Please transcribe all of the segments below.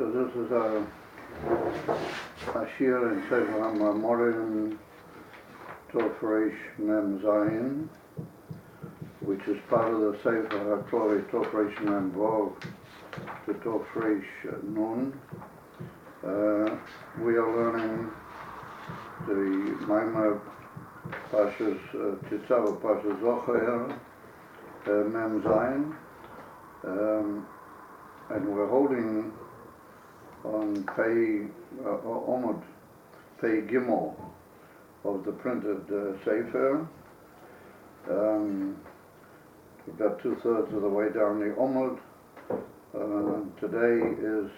So this is a shir in Sefer HaMamorim Tov Reish Mem Zayin, which is part of the Sefer HaTorah Tov Reish Mem Vav to Tov Reish Nun. We are learning the Maimar Pashas Tetzaveh Pashas Zocher Mem Zayin, and we're holding on Pei Omud, Pei Gimel of the printed Sefer. About 2/3 of the way down the Omud. Today is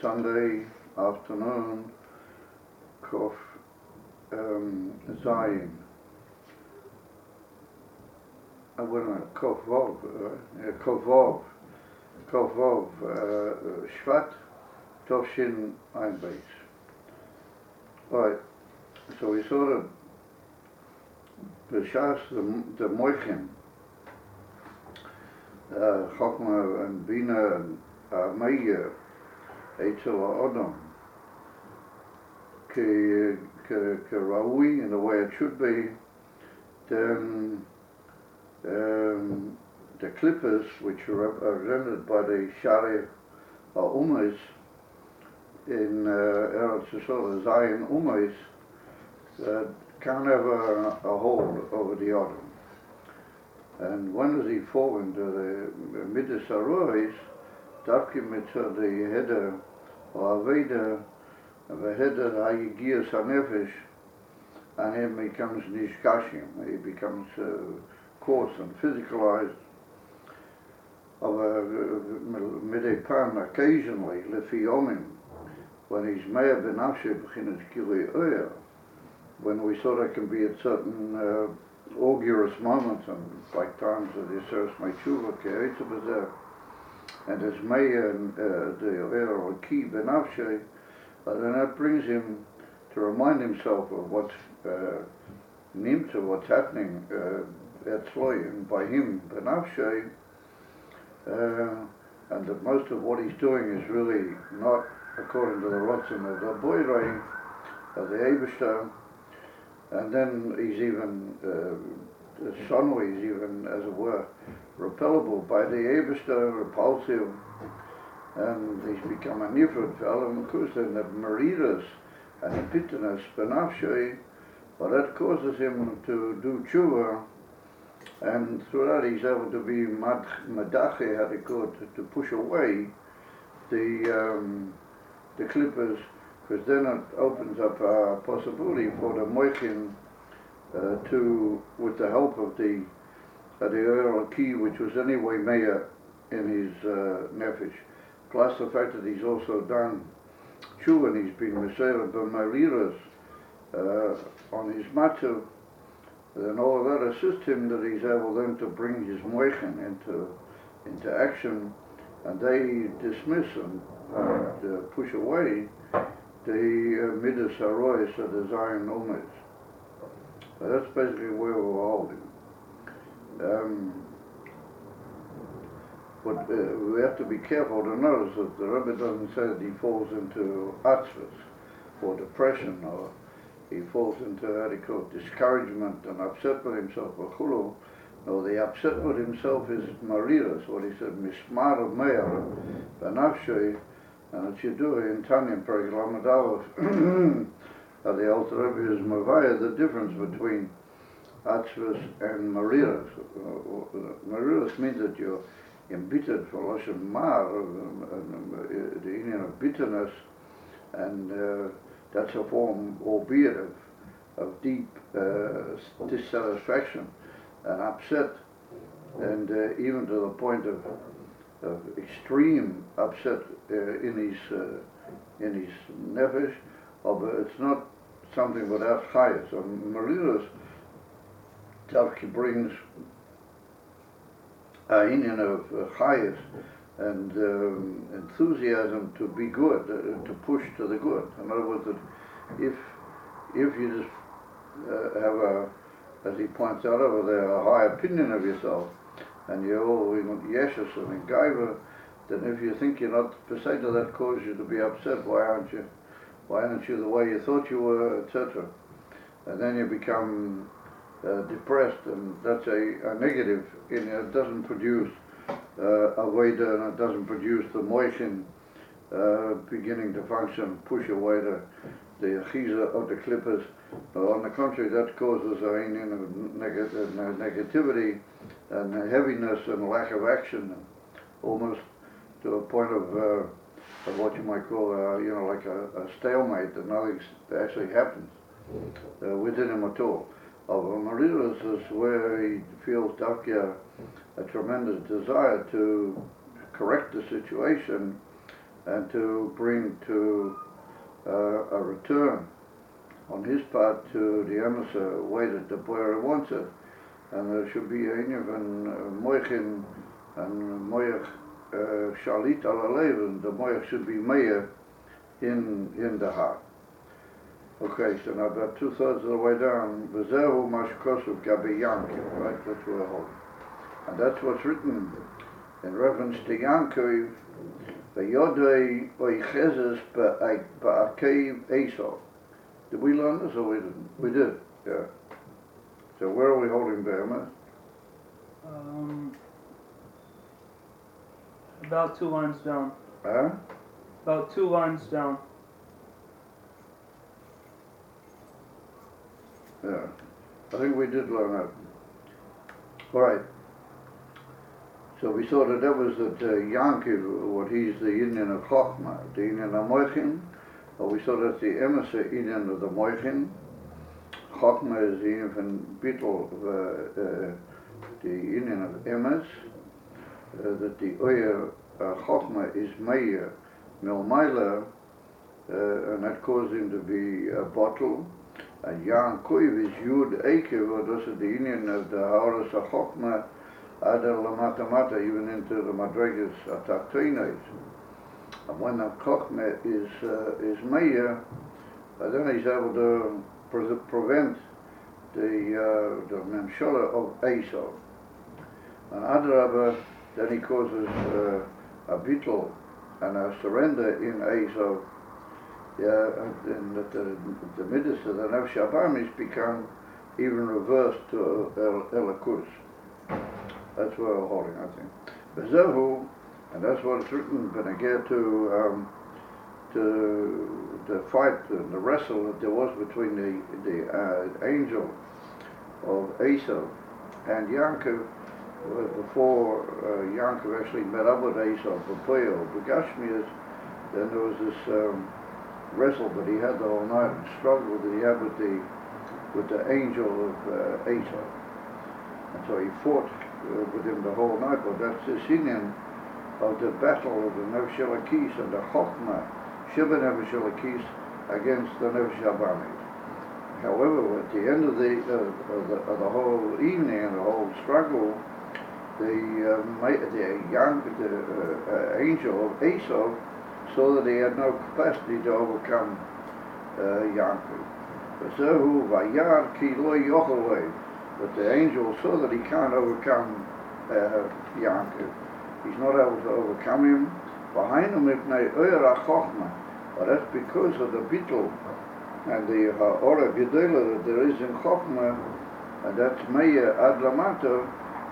Sunday afternoon, Kof Zayin. Kof Vov, Kof Vov, Shvat, Tovshin Ein Beis. Right, so we sort of B'shas the Moichin, Chokmah and Bina and Meir, Eitzel HaOdom, Raui in the way it should be, then the clippers, which are represented by the Shari Umays in Eretz Yisrael, Zion Umays, can't have a hold over the Odom. And when does he fall into the Midas Arois, Dafki Mitzvah the Heder or Aveda, the Heder Hayigias HaNefesh, and he becomes Nishkashim, he becomes coarse and physicalized. Of Midei Pan, occasionally, Lefi Omim, when he's Meir Ben Afshe B'chinas Kilei Oyer, when we sort of can be at certain auguries moments, and like times of the Yisros Meitshuva, Ke'etz B'zeh, and as Meir the Oyer or Ki Ben Afshe, then that brings him to remind himself of what's Nimtza, what's happening at Tzloim by him Ben Afshe, and that most of what he's doing is really not according to the Ratzon of the Boirei, of the Eibishter, and then he's even, Shonui is even, as it were, repellable by the Eibishter, repulsive, and he's become a Nifrod fellow, and of course then the Maridas and the bitterness, Benafshe, but that causes him to do tshuva, and through that he's able to be Madache, how they call it, to push away the clippers, because then it opens up a possibility for the Moichin to, with the help of the Oyer Ki, which was anyway Meir in his Nefesh, plus the fact that he's also done tshuva and he's been Meseirah B'Mariras on his Matzav, then all of that assists him that he's able then to bring his Moichin into action, and they dismiss and push away the Midas Harois of the Zion Umays. That's basically where we're holding. But we have to be careful to notice that the Rebbe doesn't say that he falls into atzvus or depression, or he falls into, how do you call it, discouragement and upset with himself, or chulu. No, the upset with himself is maridas, what he said, mismar of meir, benafshe, and it should do in Tanya Perek Lamed Aleph. The Alter Rebbe is mavaya the difference between atzvus and maridas. Maridas means that you're embittered for lashon mar, the union of bitterness, and that's a form, albeit of deep dissatisfaction and upset, and even to the point of extreme upset in his nefesh. It's not something without chayas. So Maridas Tavki brings a union of chayas and enthusiasm to be good, to push to the good. In other words, that if you just have a, as he points out over there, a high opinion of yourself, and you're all in yeshus and in gaiva, then if you think you're not, beside of that cause you to be upset, why aren't you the way you thought you were, etc. And then you become depressed, and that's a negative in it. Doesn't produce a wader, and it doesn't produce the moichin beginning to function, push away the achiza of the clippers. On the contrary, that causes a negativity and heaviness and lack of action, almost to a point of what you might call, like a stalemate, that nothing actually happens within him at all. Of Maridus is where he feels a tremendous desire to correct the situation and to bring to a return on his part to the emissary way that the boyer wants it, and there should be a even moichin and moich shalit ala leven. The moich should be mayor in the heart. Okay, so now about 2/3 of the way down, v'zehu mashkosuv gabi Yankiv, right? That's where we're holding, and that's what's written in reference to Yankiv. V'yodei oichezes ba'akev Esau. Did we learn this or we didn't? We did, yeah. So where are we holding Behemoth? About 2 lines down. Huh? About 2 lines down. Yeah, I think we did learn that. All right. So we saw that was that Yankiv, what he's the Indian of Chochmah, the Indian of Moichin. We saw that the emissary Indian of the Moichin. Chochmah is the infant beetle of the Indian of Emes. That the Oyer Chochmah is Meir Milmaila, and that caused him to be a bottle. And Yankiv is Yud Eikev, or those are the Indian of the Hauras of Chochmah, Adar Lamata, even into the Madrigas Atachtoines. And when the Chochmah is Meir, then he's able to prevent the Memshala of Esau. And Adrabah, then he causes a beetle and a surrender in Esau. And that the midas of the Nefesh Abamis become even reversed to Elakus. That's where we're holding, I think. Bezehu, and that's what it's written, Beneger to the fight, the wrestle that there was between the angel of Esau and Yankov, before Yankov actually met up with Esau for Puyo, Begashmias, then there was this wrestle that he had the whole night, and struggle that he had with the angel of Esau. And so he fought with him the whole night, but that's the Indian of the battle of the Nefesh Elokis and the Chochmah, Shiva Nefesh Elokis against the Nefesh Abamis. However, at the end of the whole evening and the whole struggle, the angel of Esau saw that he had no capacity to overcome Yankov. But the angel saw that he can't overcome Yankov. He's not able to overcome him. Behind him, but that's because of the beetle and the Ora Gedela that there is in Chochmah, and that's Meir Ad Lamata,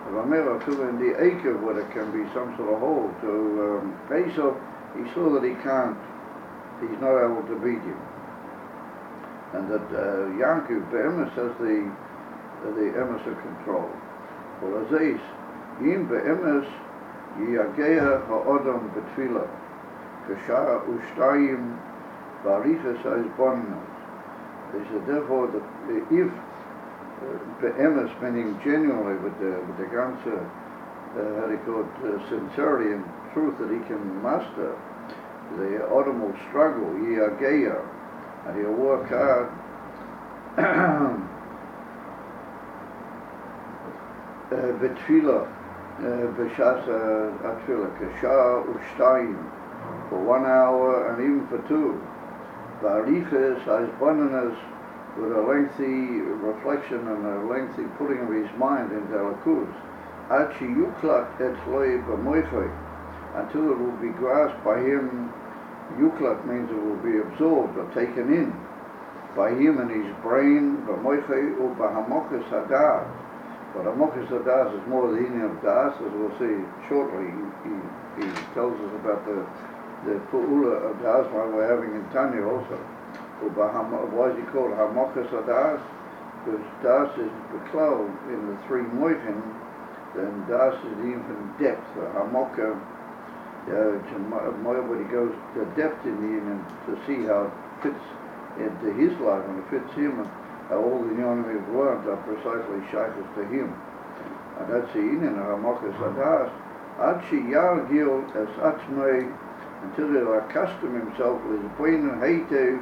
in the Eikev, where there can be some sort of hole to Esau. He saw that he's not able to beat him. And that Yankov Be'emes has the emes of control. For Aziz, Yim Be'emes, Yiyagea Ha'odam Betfila, Kashara Ushtayim, Barichas Ha'izbonnas. They said, therefore, if Be'emes, meaning genuinely with the ganze, sincerity and truth that he can master, the Odom will struggle, Yiyagea, and he'll work hard Betfila, B'shas Atfila, Kashar Ushtayim, for 1 hour and even for 2. Bariches Ha'izbonanas, with a lengthy reflection and a lengthy putting of his mind into Elokuz. Ad sheyuklat etzloi b'moichoi, until it will be grasped by him. Yuklat means it will be absorbed or taken in by him and his brain, b'moichei u'b'hamokas hadas. But hamokas hadas is more the meaning of das, as we'll see shortly. He tells us about the pu'ula of das, like we're having in Tanya also. Why is he called hamokas hadas? Because das is beklal in the three moichin, then das is the infinite depth. Hamoka, when he goes to depth in the union to see how it fits into his life and it fits him, and how all the Yonim we've learned are precisely shaykhs to him. And that's the union of Hamokas Hadas. Ad sheyargil es atzmei, until he'll accustom himself with his brain and heitev,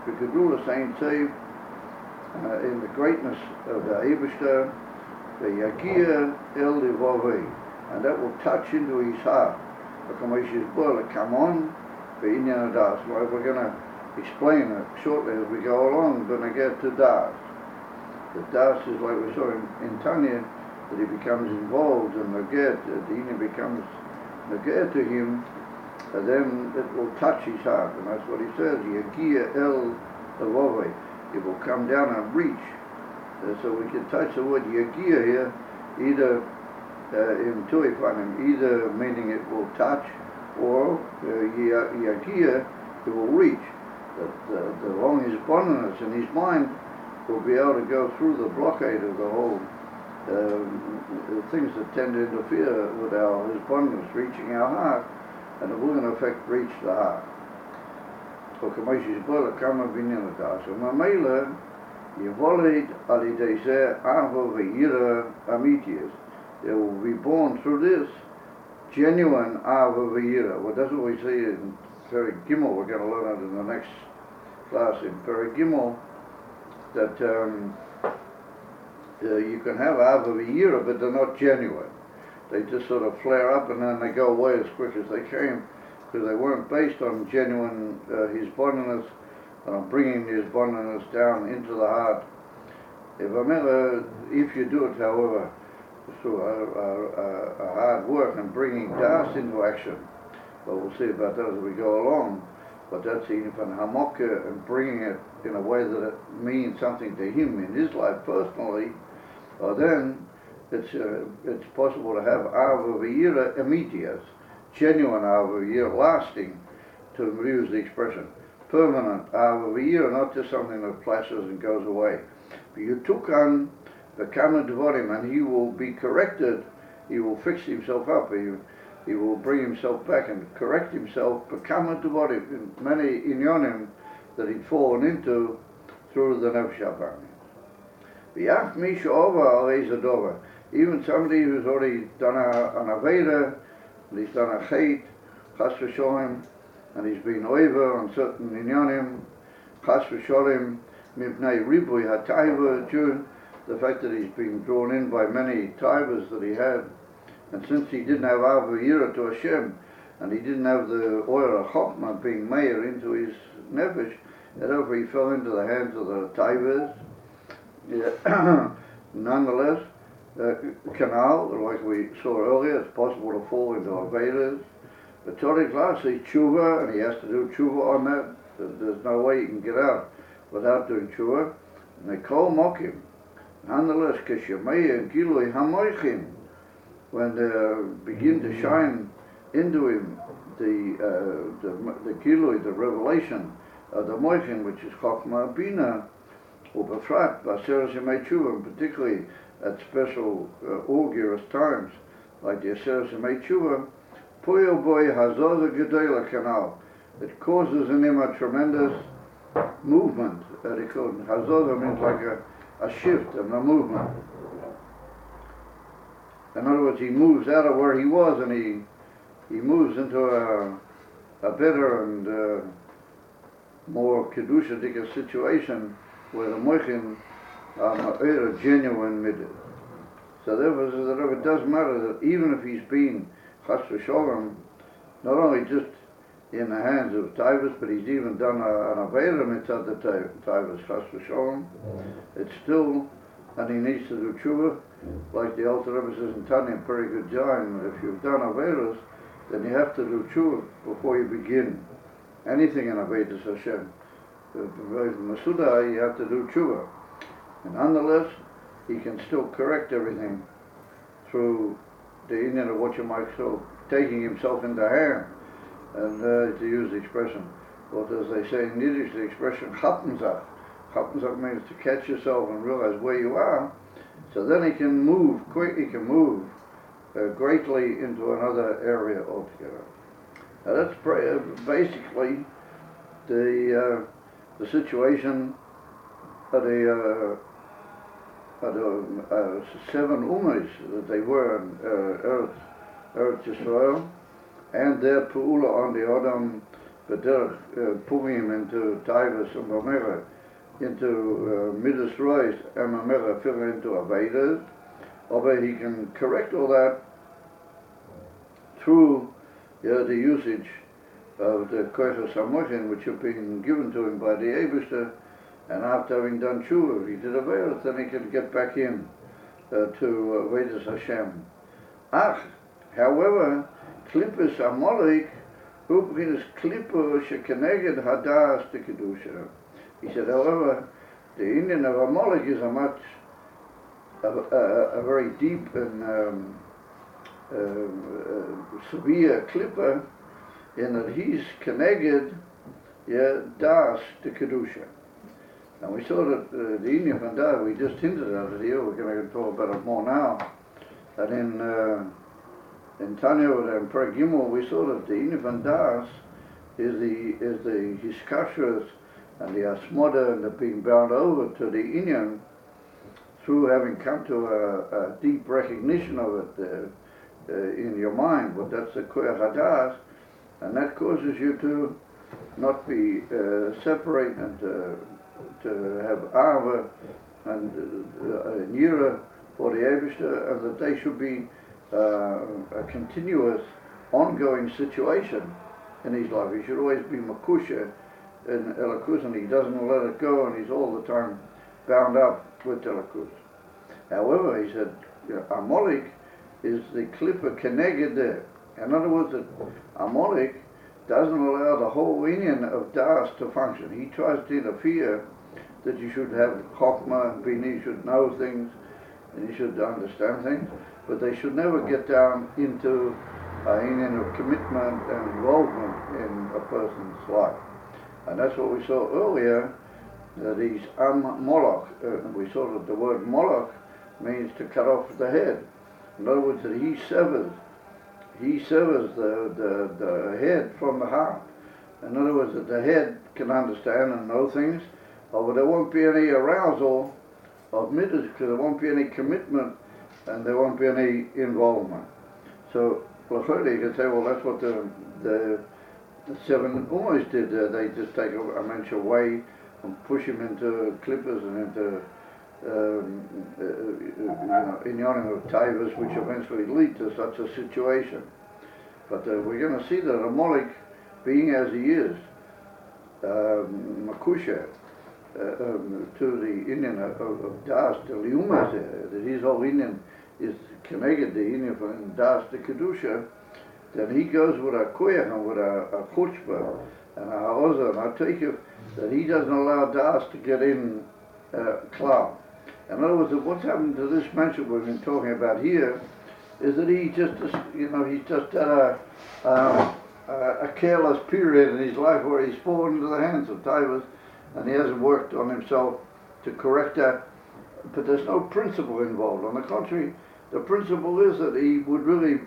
v'kedula saint tev, in the greatness of the Eibishter, v'yagia el livovei, and that will touch into his heart. Come on, well, we're going to explain it shortly as we go along. We're going to get to Das. The Das is like we saw in Tanya, that he becomes involved in Nagir, the Ina becomes Nagir to him, and then it will touch his heart, and that's what he says, Yagia el Avove. It will come down and reach. So we can touch the word Yagia here, either in Tuifanim, either meaning it will touch, or Yagia, it will reach. The long his bondness in his mind will be able to go through the blockade of the whole things that tend to interfere with our his bondness reaching our heart, and it will in effect reach the heart. So Kamashis Bola Kama Binyanata. So Mamela Yevolid Alideze Avo Veira Amitius. They will be born through this genuine Ava Veira. Well, that's what we see in Perek Gimel. We're going to learn it in the next class in Perek Gimel, that you can have Ava Veira, but they're not genuine. They just sort of flare up and then they go away as quick as they came, because they weren't based on genuine hisbonenus, on bringing the hisbonenus down into the heart. If you do it, however, through a hard work and bringing Das into action, but we'll see about that as we go along. But that's even Hamoka and bringing it in a way that it means something to him in his life personally. Then it's possible to have Ava Veira immediate, genuine Ava Veira, lasting, to use the expression, permanent Ava Veira, not just something that flashes and goes away. But you took on the Kama Devorim, and he will be corrected, he will fix himself up, he will bring himself back and correct himself, but Kama Devorim, in many inyonim that he'd fallen into through the Nefesh HaBahamis. V'yach misha over al even somebody who's already done an Aveda, and he's done a Chet, Chas v'sholem, and he's been over on certain inyonim, Chas v'sholem, mipnei ribui hatayva, the fact that he's been drawn in by many taivas that he had, and since he didn't have Ava Yira to Hashem, and he didn't have the oil of Chokhmah being meir into his nefesh, therefore he fell into the hands of the taivas. Nonetheless, canal, like we saw earlier, it's possible to fall into Avedas. But Torah class says tshuva, and he has to do tshuva on that. There's no way he can get out without doing tshuva. And they call mokim. Nonetheless, Keshemei and Gilui Hamoichim, when they begin to shine into him the Gilui, the revelation of the Moichin, which is Chokhmah Bina, or Befrat, Baseres Yemei Tshuva, particularly at special augurous times, like the Aseres Yemei Tshuva, Puyo Boy Hazoza Gedola Canal, it causes in him a tremendous movement. Hazoza means like a shift and a movement. In other words, he moves out of where he was and he moves into a better and more kedusha situation where the moichin are a genuine midah. So therefore, it does matter that even if he's been chas v'sholem, not only just in the hands of taivas, but he's even done an avera mitzad the taivas chas v'sholem, it's still, and he needs to do tshuva, like the Alter Rebbe says in Tanya, very good John, if you've done averas, then you have to do tshuva before you begin anything in Avodas Hashem. Masuda, you have to do tshuva. And nonetheless, he can still correct everything through the Indian of what you might call taking himself into hand, and to use the expression, what as they say in Yiddish, the expression Chappenzach. Chappenzach means to catch yourself and realize where you are, so then he can move greatly into another area altogether. Now that's basically the situation of the 7 Ummahs that they were in Eretz Yisrael, and their Pu'ula on the Adam B'derech Purim into Taivas and Mamera, into Midas Rois and Mamera fill into Avedas, although he can correct all that through the usage of the Koyches HaMoshin, which have been given to him by the Eibishter, and after having done tshuva, if he did Avedas, then he can get back in to Avodas Hashem. However, Klippus Amalek, who brings Klippa shekeneged hadas to Kedusha. He said, however, the Indian of Amalek is a very deep and severe Klippa, in that he's keneged das to Kedusha. And we saw that the Indian van daar, we just hinted at it here, we're going to talk about it more now, that in Tanya and Perek Gimel, we saw that the Indian van daar is the Hiskashras and the Asmoda and the being bound over to the Indian through having come to a deep recognition of it in your mind, but that's the Koyach Hadas, and that causes you to not be separate and to have Ava and Yira for the Eibishter, and that they should be a continuous, ongoing situation in his life. He should always be Makusha in Elokus, and he doesn't let it go, and he's all the time bound up with Elokus. However, he said, Amalek is the Klippa Keneged there. In other words, that Amalek doesn't allow the whole union of Das to function. He tries to interfere that you should have Chokhmah, you should know things, and you should understand things, but they should never get down into a union of commitment and involvement in a person's life. And that's what we saw earlier, these Moloch. We saw that the word Moloch means to cut off the head. In other words, that he severs the head from the heart. In other words, that the head can understand and know things, but there won't be any arousal of midas, because there won't be any commitment and there won't be any involvement. So, you can say, well, that's what the 7 Ummahs did. They just take a mensch away and push him into clippers and into inyonim of taivas, which eventually lead to such a situation. But we're going to see that Amalek, being as he is, Makusha, to the Indian of Das, the Liumas, that his whole Indian is connected, the Indian from Das to Kedusha, then he goes with a koyach and with a chutzpah and a ha'ozer and a teikif, that he doesn't allow Das to get in klal. In other words, what's happened to this mention we've been talking about here is that he just, he's just had a careless period in his life where he's fallen into the hands of taivas, and he hasn't worked on himself to correct that. But there's no principle involved. On the contrary, the principle is that he would really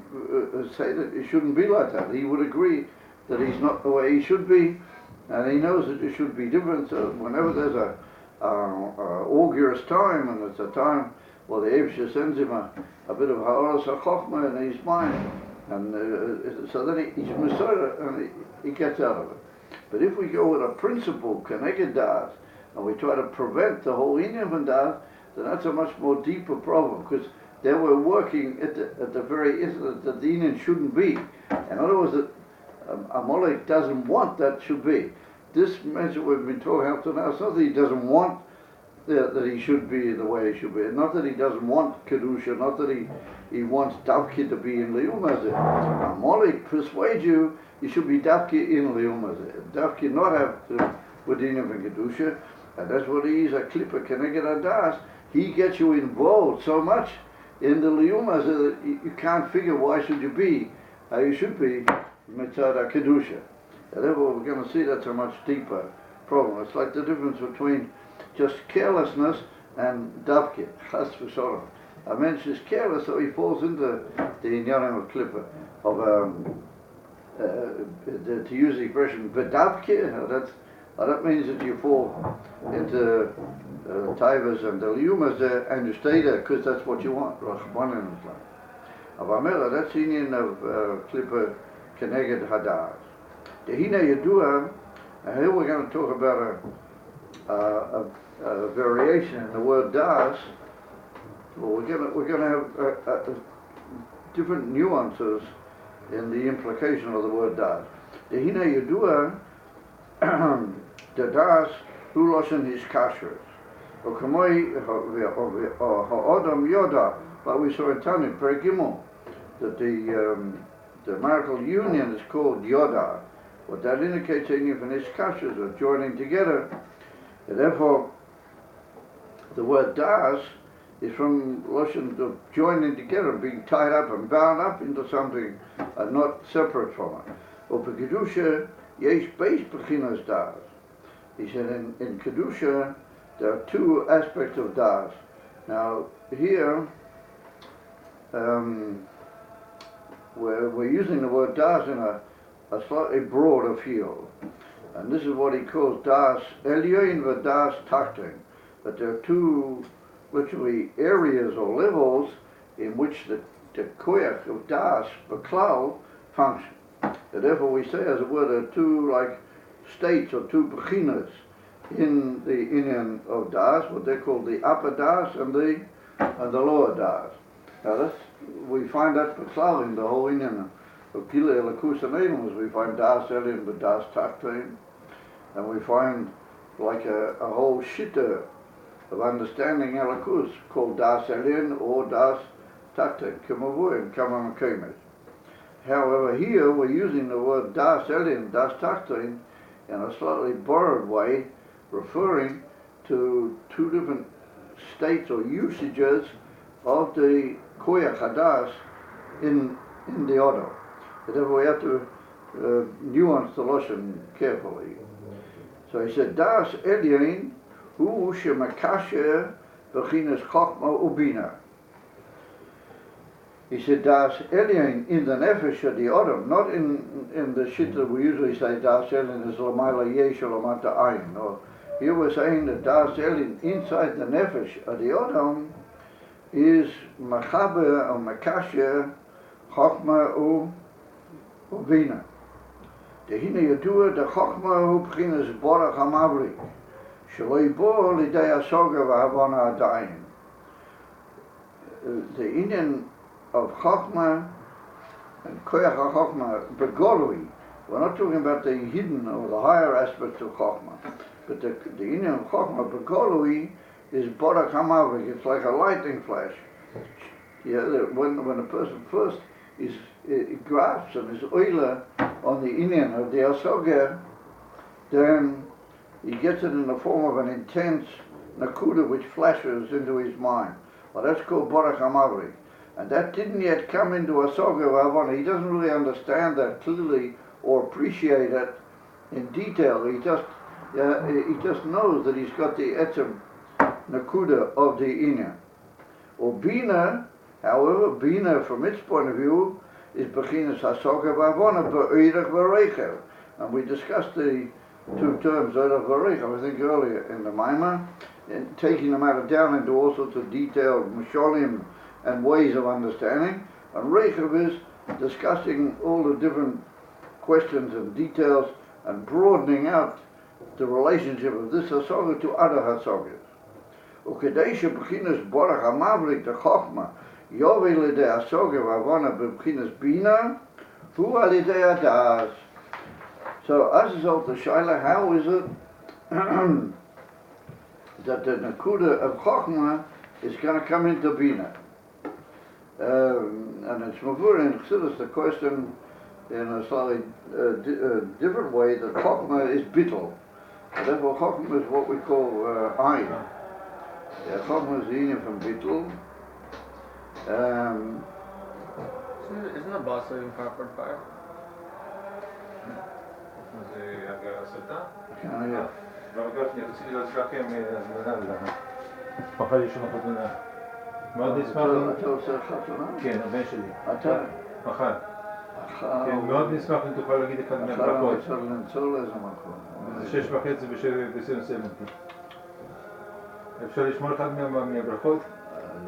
say that it shouldn't be like that. He would agree that he's not the way he should be, and he knows that it should be different. So whenever there's a augureous time, and it's a time where the Eibusha sends him a bit of ha'oras ha'chokhmah in his mind, and so then he's Messiah and he gets out of it. But if we go with a principle, Keneged Das, and we try to prevent the whole Indian from Das, then that's a much more deeper problem, because they were working at the very instant that the Indian shouldn't be. In other words, that Amalek doesn't want that should be. This measure we've been talking up to now, it's not that he doesn't want that he should be the way he should be. Not that he doesn't want Kedusha, not that he wants Davki to be in Leumazeh. Amalek persuades you should be Davki in Leumazeh. Davki not have to within of Kedusha, and that's what he is, a Klippa Keneged Adas. He gets you involved so much in the Leumazeh that you can't figure why should you be how you should be Mitzvah Kedusha. And therefore we're going to see that's a much deeper problem. It's like the difference between just carelessness and davke, chas v'sholom. A mensch is careless, so he falls into the inyanim of klippa, to use the expression bedavke. That means that you fall into taivas and the liyumas there, and you stay there because that's what you want. Rachmanin is like. Avamela, that's the inyan of klippa keneged hadas. Dehina yedua. Here we're going to talk about a variation in the word das. Well, we're going to have different nuances in the implication of the word das. Dehina yedua the das hu loshen his kashrus. Or kamoi ha'odam yoda, but we saw in Tanit Perigimel that the marital union is called yoda. What that indicates in you from his kashrus are joining together. And therefore, the word das is from Loshen of joining together, being tied up and bound up into something not separate from it. Or for Kedusha, yesh beis bechinas das. He said in Kedusha, there are two aspects of das. Now, here, we're using the word das in a slightly broader field. And this is what he calls das elyon và das tachton. That there are two, literally, areas or levels in which the koyach of das, beklal, function. And therefore we say, as it were, there are two, like, states or two bechinas in the inyan of das, what they call the upper das and the lower das. Now we find that beklal in the whole inyan of Gilei Lakus and Amos. We find das elyon but das tachton, and we find like a whole shitta of understanding Elakus called das elyon or das tachton, k'mavur kama makemes. However, here we're using the word das elyon, das tachton in a slightly borrowed way, referring to two different states or usages of the koyach hadas in the order. Therefore we have to nuance the Loshen carefully. So he said, das elyon hu shemakasher bechinas chokma ubina. He said, das elyon in the nefesh of the Adam, not in the shit that we usually say, das elyon is l'mayla yesh or l'mata ayin. No, here we're saying that das elyon inside the nefesh of the Adam is machaber or makasher chokma ubina. Dehina yadua the chokma hu b'chinas borach hamavrik. Shaloi bo lidei asoga v'havana adayin. The inyan of chokma and koyach ha-chokma begolui. We're not talking about the hidden or the higher aspects of chokma, but the inyan of chokma begolui is borach hamavrik. It's like a lightning flash. Yeah, when a person first grasps and is oiler on the inyan of the asoga, then he gets it in the form of an intense nakuda which flashes into his mind. Well, that's called borach hamavrik. And that didn't yet come into asoga v'havana. He doesn't really understand that clearly or appreciate it in detail. He just knows that he's got the etzem nakuda of the inyan. Or bina, however, bina from its point of view is bechinas asoga v'havana be'oirach v'reichel. And we discussed the two terms, oirach v'reichel, I think earlier in the Maimah, and taking the matter down into all sorts of detailed masholim and ways of understanding. And Rechav is discussing all the different questions and details and broadening out the relationship of this hasoga to other hasogas. Ukedeisha b'chinas borach hamavrik the chokhma yovel lidei hasoga v'havana b'chinas bina hu alidei hadas. So as a result of Shaila, how is it that the Nakuda of Chokhmah is going to come into Bina. And it's Mavur in Chassidus, the question in a slightly different way, that Chokhmah is Bittul. Therefore Chokhmah is what we call Ayin. Yeah, Chokhmah is the union from Bittul. Isn't the bus even covered fire? זה הגעה הסרטה? כן, היה. גפני, רציתי להצלחם הזמנה למשפחה לישון החתונה. מאוד נשמח... אתה עושה חתונה? כן, הבן שלי. אתה? מחר. כן, מאוד נשמח אם תוכל להגיד אחד מהברכות. מחר אני צריך למצוא לאיזה מקום. זה 6:30 ב-770. אפשר לשמור אחד מהברכות?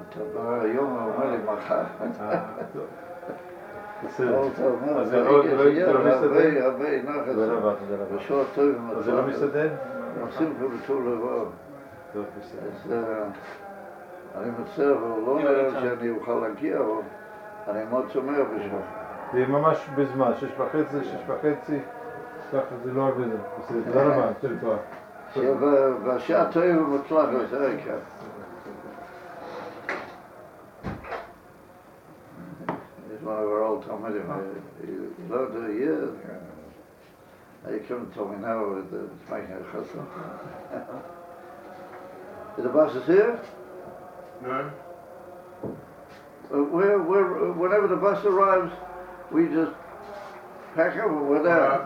אתה בא היום, אומר לי מחר. טוב. בסדר. אז זה לא מסתדר? הרבה נחת. תודה רבה, תודה רבה. בשעות טוב. אז זה לא מסתדר? עושים פה בטור לבוא. טוב, בסדר. אז אני מצטער, אבל לא נראה שאני אוכל להגיע, אבל אני מאוד שמח בשביל. זה ממש בזמן, 6:30, ככה זה לא הרבה, בסדר, תודה רבה, תודה רבה. בשעה טובה ומוצלחת, זה העיקר. He's one of our old Talmudim. He lived a year. He couldn't tell me now it's making a chassan. The bus is here? No. Whenever the bus arrives, we just pack up and we're there.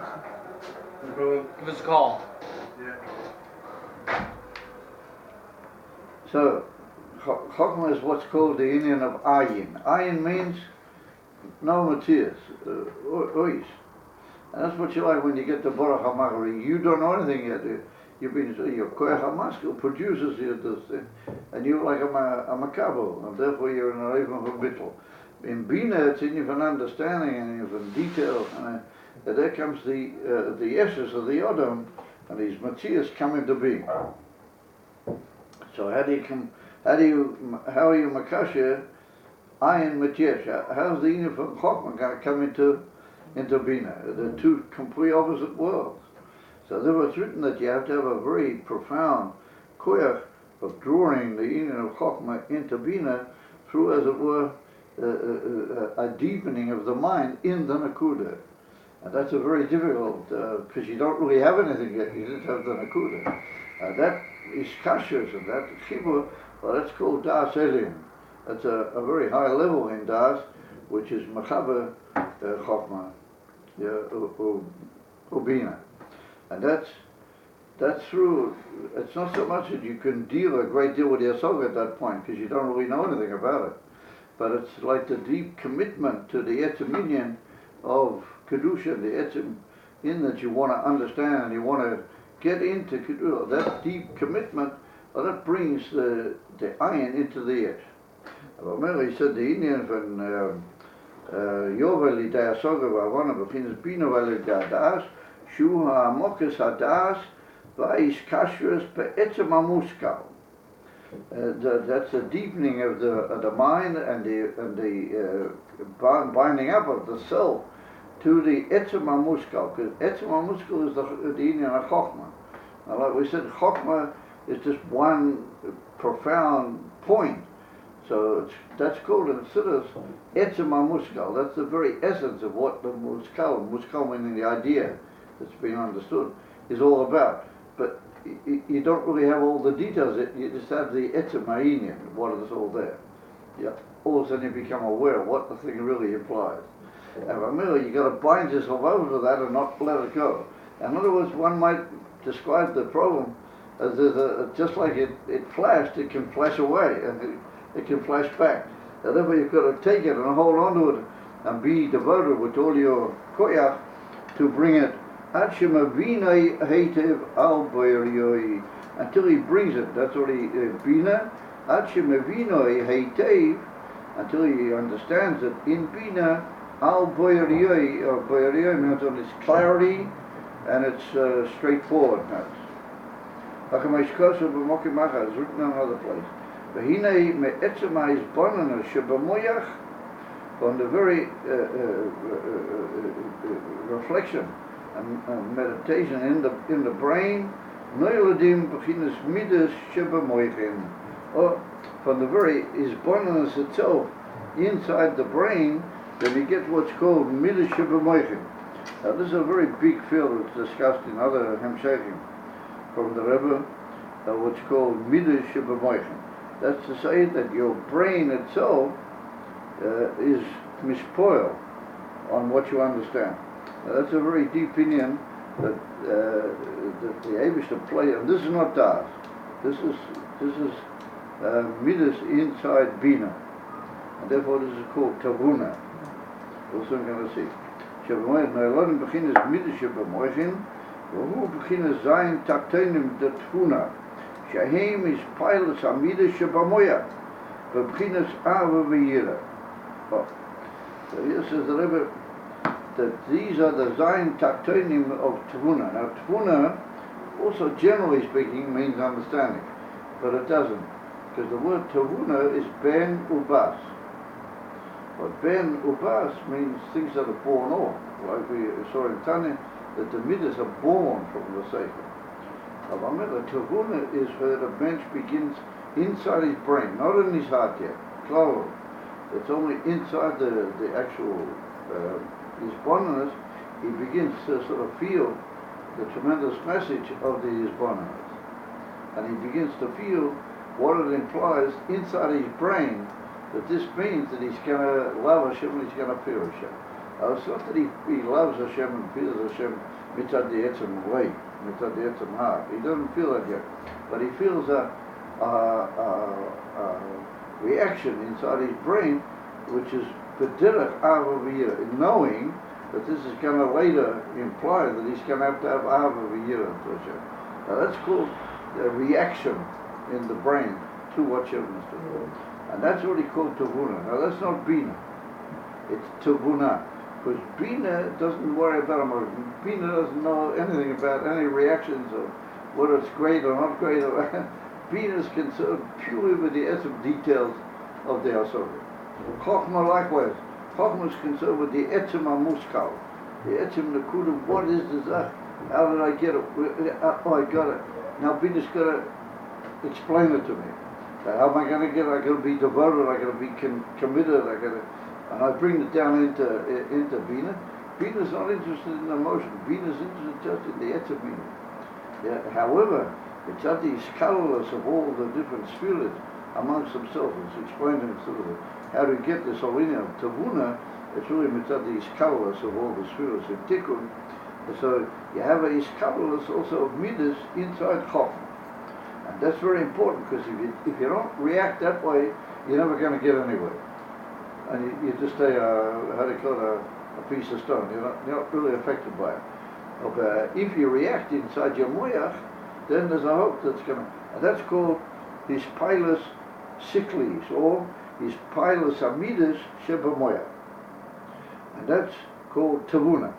Give us a call. So, Chokhmah is what's called the union of Ayin. Ayin means no Matthias, Ois. And that's what you like when you get to Baruch HaMachari. You don't know anything yet. You've been, your Koyach HaMaskil produces you this thing. And you're like a Makabo, and therefore you're in a Raven from Bittul. In Bina, it's in you for understanding and you for detail. And there comes the essence of the Adam, and these Matthias come into being. So how are you Makasha, Ayin Matthias? How's the union from Chokhmah going to come into Bina? They're two complete opposite worlds. So therefore it's written that you have to have a very profound koyach of drawing the union of Chokhmah into Bina through, as it were, a deepening of the mind in the Nakuda. And that's a very difficult, because you don't really have anything yet, you just have the Nakuda. That is kashrus, and that chibur, well, that's called Das Elim. That's a very high level in Das, which is Mechaber Chokhmah, Ubina. And that's through, it's not so much that you can deal a great deal with Yasog at that point, because you don't really know anything about it. But it's like the deep commitment to the Etzem Inyan of Kedusha, the Etzem in that you want to understand, you want to get into Kedusha. That deep commitment, well, that brings the Ayin into the Etz. Remember, he said the Indian from Yovel Lidei Asoga Vavana B'chinas Bina V'Lidei Das Shu HaMokas HaDas V'Ais Kashrus Be'etzem HaMuskal. That's a deepening of the mind and the binding up of the self to the Etzem HaMuskal, because Etzem HaMuskal is the Indian of Chokhmah. Now, like we said, Chokhmah is just one profound point. So that's called in Siddur Etzem HaMuskal. That's the very essence of what the Muskal meaning the idea that's been understood, is all about. But you don't really have all the details, you just have the Etzem HaInyan, what is all there. Yeah. All of a sudden you become aware of what the thing really implies. And remember, you've got to bind yourself over to that and not let it go. In other words, one might describe the problem as just like it flashed, it can flash away, and it can flash back. And therefore you've got to take it and hold on to it and be devoted with all your koyach to bring it until he brings it. That's what he bina until he understands it in bina al boyariyoi, or boyariyoi means on its clarity and its straightforwardness. Is written in another place. On the very reflection and meditation in the brain, Noiladim beginners midas shebemoichin. Or from the very isbonus itself inside the brain, then you get what's called midas shebemoichin. Now this is a very big field. It's discussed in other hemshechim from the Rebbe. What's called midas shebemoichin. That's to say that your brain itself is mispoiled on what you understand. Now, that's a very deep opinion that the Eibishter play, and this is not das. This is midas inside bina, and therefore this is called tavuna. We're soon going to see. Shebemoichin. Now, Elohim beginnes midas shebemoichin, who beginnes zayin taktenim de tfuna. Shahem is pilot Amida Shabamoya, Beginnes Ava Vira. So here says the Rebbe that these are the Zayin Taktonim of Tvuna. Now Tvuna also generally speaking means understanding, but it doesn't, because the word Tvuna is Ben Ubas. But Ben Ubas means things that are born off, like we saw in Tanya, that the Midas are born from the Seichel. The Tavuna is where the bench begins inside his brain, not in his heart yet. Close. It's only inside the actual his bonus. He begins to sort of feel the tremendous message of the Isbonus. And he begins to feel what it implies inside his brain, that this means that he's going to love Hashem and he's going to fear Hashem. It's not that he loves Hashem and fears Hashem mitzad the etzem way, mitzad the etzem heart. He doesn't feel that yet, but he feels a reaction inside his brain, which is b'derech ava v'yira, in knowing that this is going to later imply that he's going to have ava v'yira to Hashem. Now that's called the reaction in the brain to what Hashem is doing, and that's what he called tavuna. Now that's not bina, it's tavuna. Because Bina doesn't worry about emotion. Bina doesn't know anything about any reactions of whether it's great or not great. Bina is concerned purely with the essence details of the Asura. Chochmah likewise. Chochmah is concerned with the etzem amuskal, the etzem nakuda. What is the zach? How did I get it? Oh, I got it. Now Bina's got to explain it to me. How am I going to get it? I'm going to be devoted. I'm going to be committed. And I bring it down into Bina. Bina's not interested in emotion. Bina's interested just in the Etzer Bina. Yeah, however, it's at the scholars of all the different spheres amongst themselves. It's explaining sort of how to get this whole linear of Tavuna. It's really mitzad the scholars of all the spheres in Tikkun. So you have a scholars also of Midas inside Chochmah. And that's very important, because if you don't react that way, you're never going to get anywhere. And you just stay, how do you call it, a piece of stone. You're not really affected by it. But if you react inside your moyach, then there's a hope that's going to, and that's called his pilus siklis, or his pilus amidas shebamoyach. And that's called tavuna.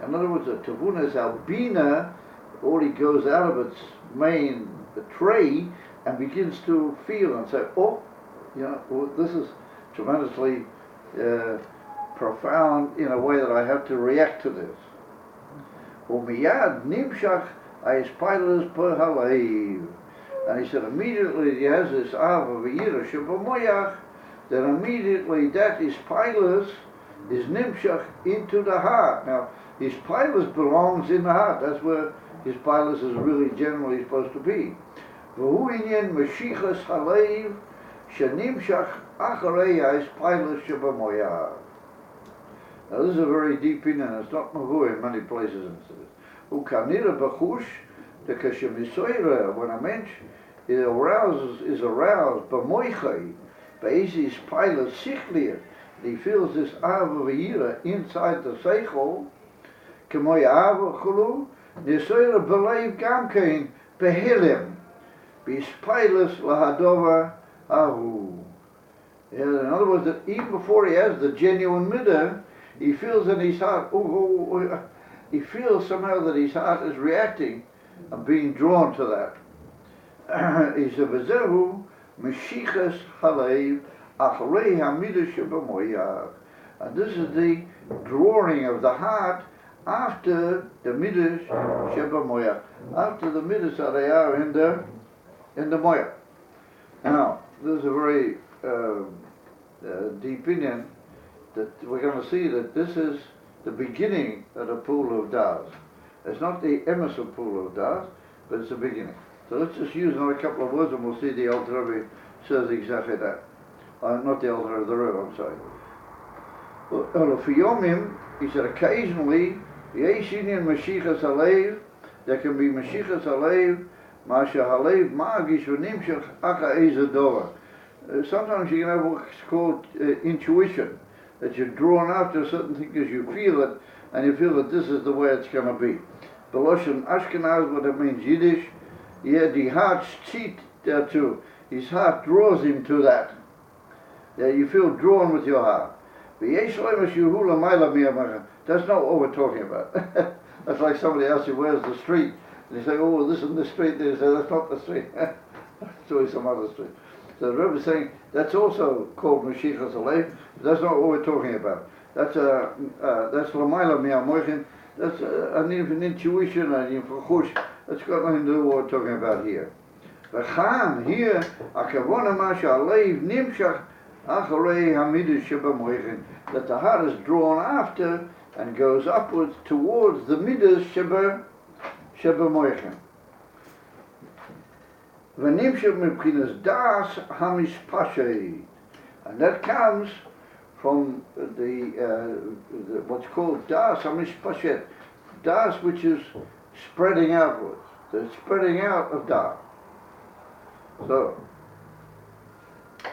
In other words, the tavuna is albina, already goes out of its main tray and begins to feel and say, oh, well, this is tremendously profound in a way that I have to react to this. Umiyad nimshach aispilus per haleiv. And he said immediately he has this ava v'yira shebamoyach, then immediately that is pilus is nimshach into the heart. Now his pilus belongs in the heart. That's where his pilus is really generally supposed to be. V'hu inyan meshichas haleiv shenimshach acharei aispilus shebamoyach. Now this is a very deep opinion. It's not mahu in many places. Ukanira b'chush the kashemisoira, when a mensch is aroused b'moichai b'ezis pilus sichlir, he feels this ava v'yira inside the seichel, k'moy ava chulu nisoira b'leiv gamkein behilim b'spilus lahadova ahu. In other words, that even before he has the genuine midah, he feels in his heart, he feels somehow that his heart is reacting and being drawn to that. He said, "V'zehu meshichas haleiv acharei hamidah shebamoyach," and this is the drawing of the heart after the Midas Sheba Moya, after the Midas that they are in the Moya. Now, there's a very deep opinion that we're going to see that this is the beginning of the pool of Das. It's not the emerson pool of Das, but it's the beginning. So let's just use another couple of words and we'll see the Alter Rebbe says exactly that. Not the Alter Rebbe, the Rebbe, I'm sorry. For Yomim, he said occasionally, Yeshinian Mashiachas Halev, there can be Mashiachas Halev, Masha Halev, Magish, V'nimshach, Acha Ezadora. Sometimes you can have what's called intuition, that you're drawn after a certain thing because you feel it, and you feel that this is the way it's going to be. Beloshen Ashkenaz, what it means Yiddish, yeah, the heart cheat there too. His heart draws him to that. Yeah, you feel drawn with your heart. That's not what we're talking about. That's like somebody asks you, where's the street? And you say, oh, this is the street. They say, that's not the street. It's always some other street. So the Rebbe is saying, that's also called Mashiachas Alev, but that's not what we're talking about. That's Lamaila Mia Moichin, that's an intuition, an infachush. That's got nothing to do with what we're talking about here. V'chan, here, Akavona Masha Alev Nimshach Acharei Hamidus Sheba Moichin, that the heart is drawn after and goes upwards towards the Midas Sheba Moichin. V'nimshach Mebchinas Das Hamishpashei, and that comes from the what's called Das Hamishpashet, Das which is spreading outwards, the spreading out of Das. So,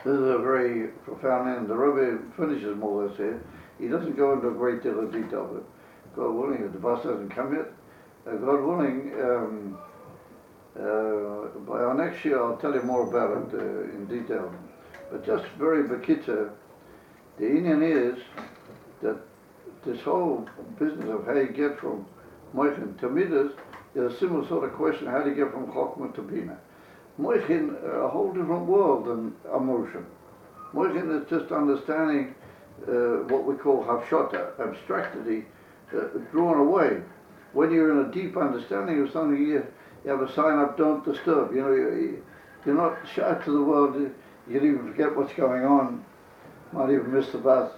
this is a very profound end. The Rebbe finishes more or less here. He doesn't go into a great deal of detail, but God willing, if the bus hasn't come yet, God willing, by our next year I'll tell you more about it in detail. But just very bekitzer, the Indian is that this whole business of how you get from Moichin to Midas is a similar sort of question, how do you get from Chokhmah to Bina? Moichin, a whole different world than emotion. Moichin is just understanding what we call hafshota, abstractity, drawn away. When you're in a deep understanding of something, you have a sign up, don't disturb. You know, you're not shy to the world, you can even forget what's going on, might even miss the bus,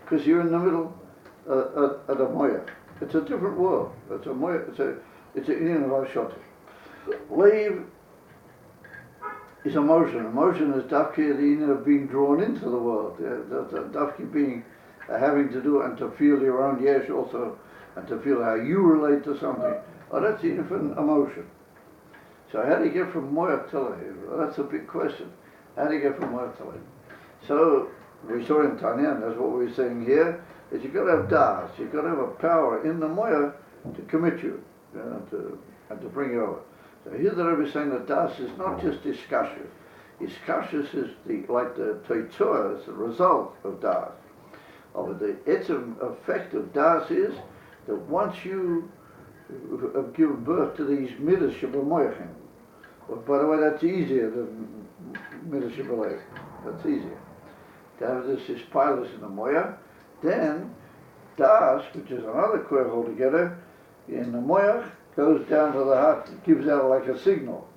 because you're in the middle of the Moya. It's a different world. It's a Moya, it's an Indian of hafshota. Leiv is emotion. Emotion is dafki, the Indian of being drawn into the world. Dafki being having to do and to feel your own yesh also, and to feel how you relate to something. Oh, that's the different emotion. So how do you get from Moya to Leiv? Well, that's a big question. How do you get from Moya to Leiv? So we saw in Tanyan, that's what we're saying here, is you've got to have das, you've got to have a power in the Moya to commit you, and to bring you over. So here the Rebbe is saying that das is not just iskashus. Iskashus is like the teitzur, is the result of das. Of the etzem effect of das is that once you have given birth to these midas shebemoichin, well, by the way, that's easier than midas shebelev. That's easier. To have this pilus in the moya, then das, which is another quirk altogether, in the moya, goes down to the heart, gives out like a signal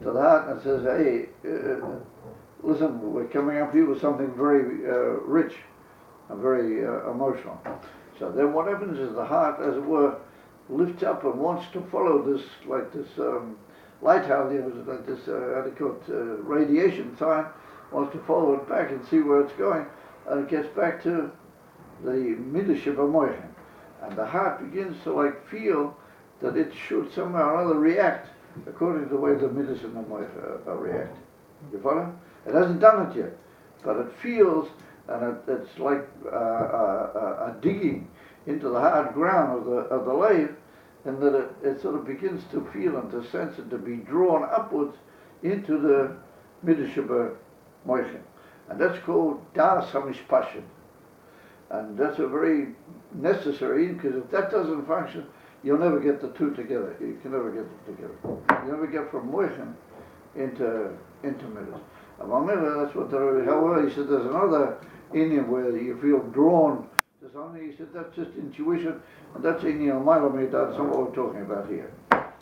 to the heart and says, hey, listen, we're coming up here with something very rich and very emotional. So then what happens is the heart, as it were, lifts up and wants to follow this, like this lighthouse, like this, how do you call it, radiation sign, wants to follow it back and see where it's going, and it gets back to the Midas Sheba Moichin. And the heart begins to like feel that it should somehow or other react according to the way the Midas and the Moichin react. You follow? It hasn't done it yet, but it feels, and it's like a digging into the hard ground of the Leiv, and that it sort of begins to feel and to sense and to be drawn upwards into the Midas Sheba Moichin. And that's called Das HaMishpashim. And that's a very necessary, because if that doesn't function, you'll never get the two together. You can never get them together. You never get from Moichin into Midas. And Mamela, that's what the Rebbe, however, he said there's another Indian where you feel drawn to or something. He said, that's just intuition, and that's in your mind, that's not what we're talking about here.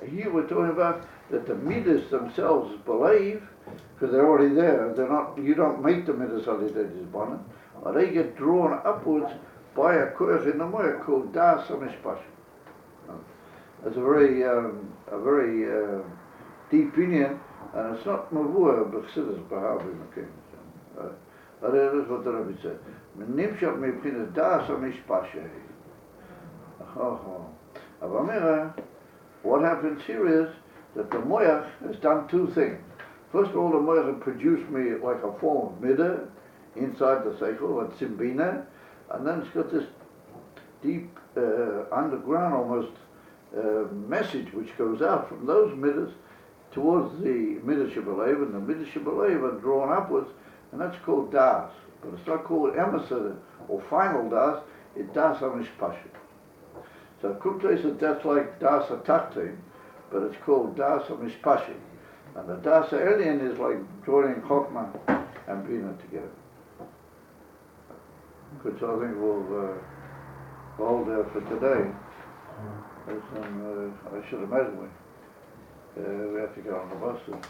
Here we're talking about that the midas themselves believe, because they're already there. They're not. You don't make the midas al yedei disbana, or they get drawn upwards by a koach in the moya called das hamishpash. It's a very deep opinion, and it's not mavua b'chsidus b'havi m'kim. That is what the Rebbe said. Nimshach mebchinas das hamishpash. What happens here is that the moyach has done two things. First of all, the moyach has produced me like a form of midah inside the seichel, and simbina, and then it's got this deep underground almost message which goes out from those middas towards the midah shebalev, and the midah shebalev are drawn upwards, and that's called das. But it's not called emes or final das, it's das hamishpashit. So Kumte said that's like das hataktim, but it's called das hamishpashit. And the das alien is like joining chokmah and bina together. Good, so I think we'll hold there for today. There's some, I should imagine we have to get on the bus soon.